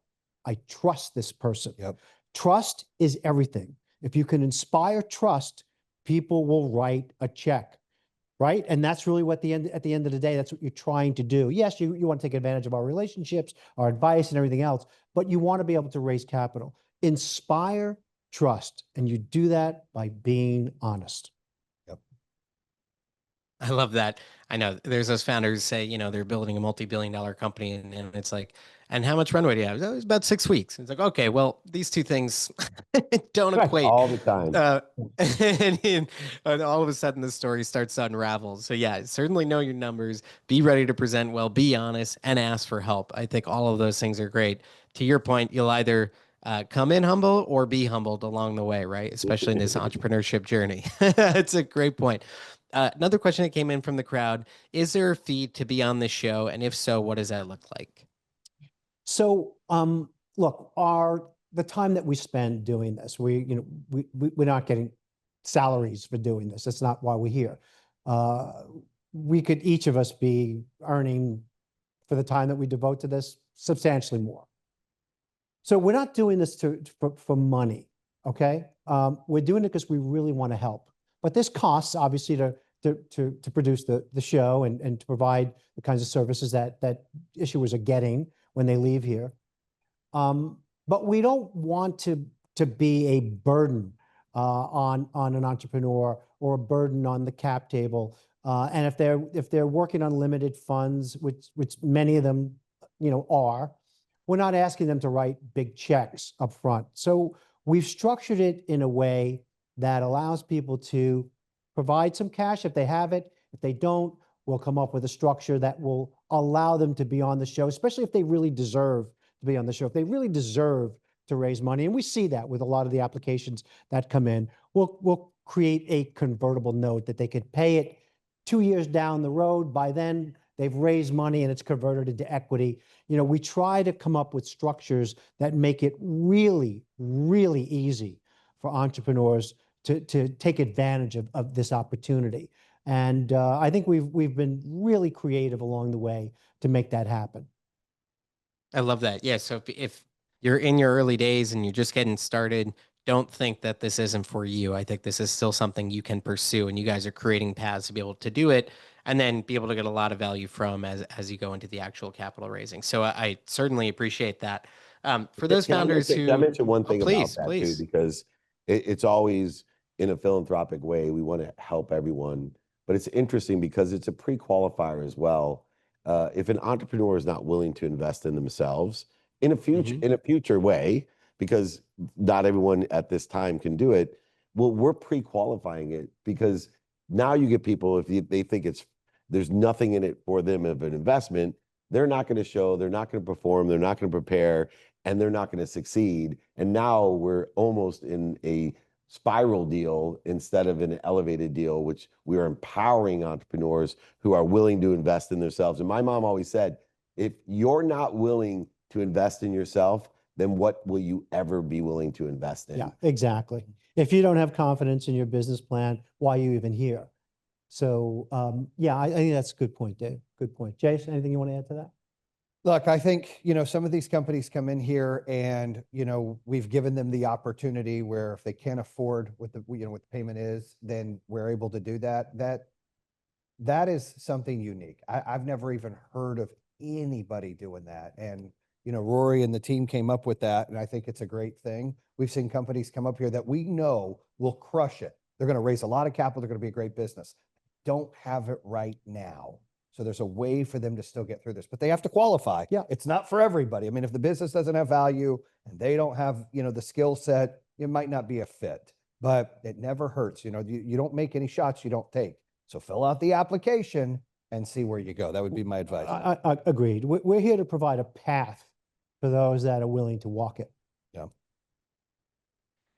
I trust this person. Yep. Trust is everything. If you can inspire trust, people will write a check, right? And that's really what at the end of the day, that's what you're trying to do. Yes, you want to take advantage of our relationships, our advice and everything else, but you want to be able to raise capital. Inspire trust, and you do that by being honest. I love that. I know there's those founders who say, they're building a multi-billion-dollar company, and it's like, and how much runway do you have? Oh, it's about 6 weeks. It's like, okay, well, these two things don't equate all the time. And all of a sudden the story starts to unravel. So yeah, certainly know your numbers, be ready to present well, be honest, and ask for help. I think all of those things are great. To your point, you'll either come in humble or be humbled along the way, right? Especially in this entrepreneurship journey. It's a great point. Another question that came in from the crowd: is there a fee to be on this show? And if so, what does that look like? So, look, the time that we spend doing this, we're not getting salaries for doing this. That's not why we're here. We could each of us be earning, for the time that we devote to this, substantially more. So we're not doing this for money, okay? We're doing it because we really want to help. But there's costs, obviously, to produce the show and to provide the kinds of services that issuers are getting when they leave here. But we don't want to be a burden on an entrepreneur or a burden on the cap table. And if they're working on limited funds, which many of them are, we're not asking them to write big checks up front. So we've structured it in a way that allows people to provide some cash if they have it. If they don't, we'll come up with a structure that will allow them to be on the show, especially if they really deserve to be on the show, if they really deserve to raise money. And we see that with a lot of the applications that come in. We'll create a convertible note that they could pay it 2 years down the road. By then, they've raised money and it's converted into equity. We try to come up with structures that make it really, really easy for entrepreneurs to take advantage of this opportunity. And I think we've been really creative along the way to make that happen. I love that. Yeah. So if you're in your early days and you're just getting started, don't think that this isn't for you. I think this is still something you can pursue, and you guys are creating paths to be able to do it. and then be able to get a lot of value from as you go into the actual capital raising. So I certainly appreciate that. For those founders can I who, mention one thing about please, that too? please. Because it's always in a philanthropic way. We want to help everyone, but it's interesting because it's a pre-qualifier as well. If an entrepreneur is not willing to invest in themselves in a future way, because not everyone at this time can do it, well, we're pre-qualifying it, because now you get people, if they think there's nothing in it for them of an investment, they're not going to show, they're not going to perform, they're not going to prepare, and they're not going to succeed. And now we're almost in a spiral deal instead of an elevated deal, which we are empowering entrepreneurs who are willing to invest in themselves. And my mom always said, if you're not willing to invest in yourself, then what will you ever be willing to invest in? Yeah, exactly. If you don't have confidence in your business plan, why are you even here? So yeah, I think that's a good point, Dave. Good point. Jayson, anything you want to add to that? Look, I think, some of these companies come in here and, we've given them the opportunity where if they can't afford what the payment is, then we're able to do that. That is something unique. I've never even heard of anybody doing that. And, Rory and the team came up with that. And I think it's a great thing. We've seen companies come up here that we know will crush it. They're going to raise a lot of capital. They're going to be a great business. Don't have it right now. So there's a way for them to still get through this, but they have to qualify. Yeah, it's not for everybody. I mean, if the business doesn't have value and they don't have, the skill set, it might not be a fit, but it never hurts. You don't make any shots you don't take. So fill out the application and see where you go. That would be my advice. I agreed. We're here to provide a path for those that are willing to walk it. Yeah.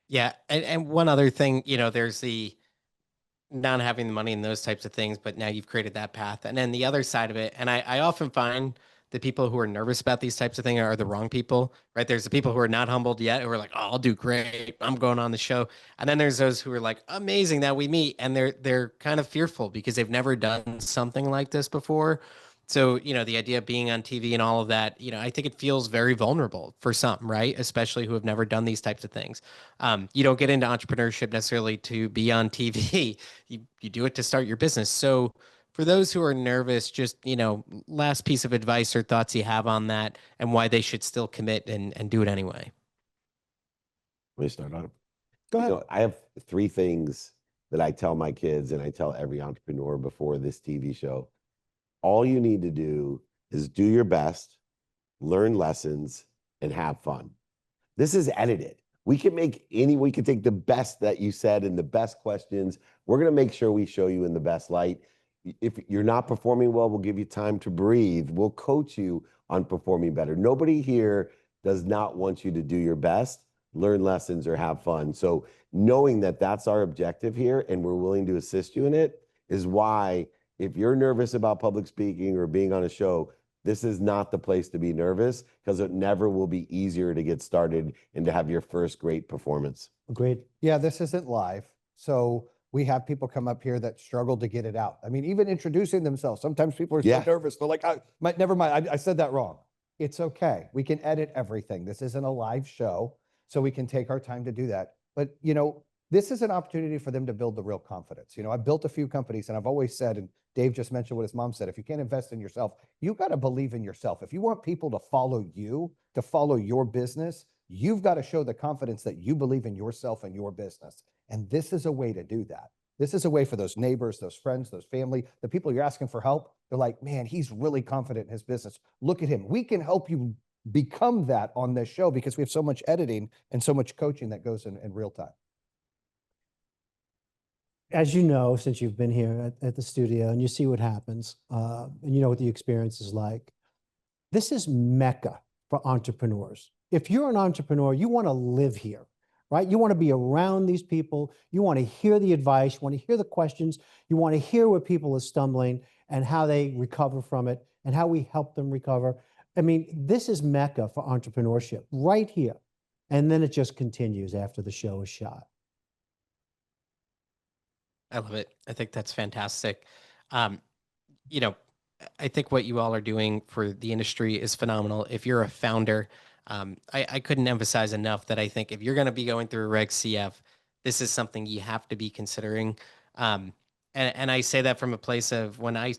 Yeah. And one other thing, there's the not having the money and those types of things, but now you've created that path. And then the other side of it, and I often find the people who are nervous about these types of things are the wrong people, right? There's the people who are not humbled yet, who are like, oh, I'll do great, I'm going on the show. And then there's those who are like, amazing that we meet. And they're kind of fearful because they've never done something like this before. So, the idea of being on TV and all of that, I think it feels very vulnerable for some, right? Especially who have never done these types of things. You don't get into entrepreneurship necessarily to be on TV. You do it to start your business. So for those who are nervous, just, last piece of advice or thoughts you have on that and why they should still commit and do it anyway. Let me start on it. Go ahead. I have 3 things that I tell my kids and I tell every entrepreneur before this TV show. All you need to do is do your best, learn lessons, and have fun. This is edited. We can take the best that you said and the best questions. We're going to make sure we show you in the best light. If you're not performing well, we'll give you time to breathe. We'll coach you on performing better. Nobody here does not want you to do your best, learn lessons, or have fun. So knowing that that's our objective here and we're willing to assist you in it is why, if you're nervous about public speaking or being on a show, this is not the place to be nervous, because it never will be easier to get started and to have your first great performance. Agreed. Yeah, this isn't live. So we have people come up here that struggle to get it out. I mean, even introducing themselves, sometimes people are so nervous. They're like, never mind, I said that wrong. It's okay. We can edit everything. This isn't a live show, so we can take our time to do that. But, this is an opportunity for them to build the real confidence. I've built a few companies, and I've always said, and Dave just mentioned what his mom said, if you can't invest in yourself, you got to believe in yourself. If you want people to follow you, to follow your business, you've got to show the confidence that you believe in yourself and your business. And this is a way to do that. This is a way for those neighbors, those friends, those family, the people you're asking for help. They're like, man, he's really confident in his business. Look at him. We can help you become that on this show because we have so much editing and so much coaching that goes in real time. As you know, since you've been here at the studio and you see what happens, and you know what the experience is like, this is Mecca for entrepreneurs. If you're an entrepreneur, you want to live here, right? You want to be around these people. You want to hear the advice. You want to hear the questions. You want to hear where people are stumbling and how they recover from it and how we help them recover. I mean, this is Mecca for entrepreneurship right here. And then it just continues after the show is shot. I love it. I think that's fantastic. I think what you all are doing for the industry is phenomenal. If you're a founder, I couldn't emphasize enough that I think if you're going to be going through Reg CF, this is something you have to be considering. And I say that from a place of when I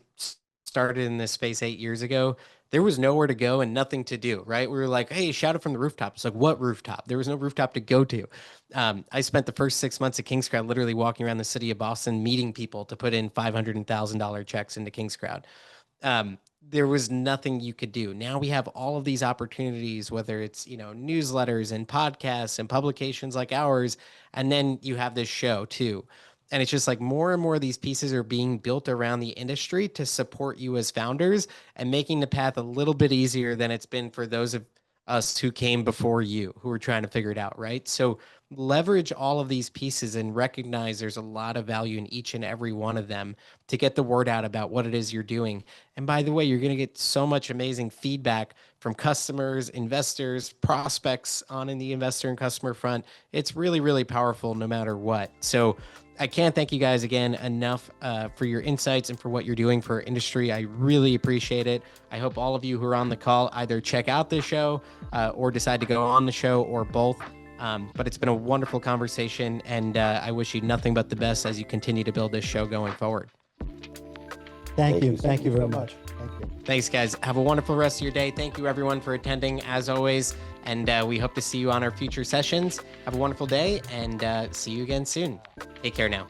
started in this space 8 years ago, there was nowhere to go and nothing to do, right? We were like, hey, shout it from the rooftop. It's like, what rooftop? There was no rooftop to go to. I spent the first 6 months at Kingscrowd literally walking around the city of Boston, meeting people to put in $500 and $1,000 checks into Kingscrowd. There was nothing you could do. Now we have all of these opportunities, whether it's, newsletters and podcasts and publications like ours. And then you have this show too. And it's just like more and more of these pieces are being built around the industry to support you as founders and making the path a little bit easier than it's been for those of us who came before you, who were trying to figure it out, right? So leverage all of these pieces and recognize there's a lot of value in each and every one of them to get the word out about what it is you're doing. And by the way, you're going to get so much amazing feedback from customers, investors, prospects on in the investor and customer front. It's really, really powerful no matter what. So I can't thank you guys again enough for your insights and for what you're doing for our industry. I really appreciate it. I hope all of you who are on the call either check out the show or decide to go on the show or both. But it's been a wonderful conversation, and I wish you nothing but the best as you continue to build this show going forward. Thank you. Thank you very much. Thank you. Thanks, guys. Have a wonderful rest of your day. Thank you, everyone, for attending, as always. And we hope to see you on our future sessions. Have a wonderful day, and see you again soon. Take care now.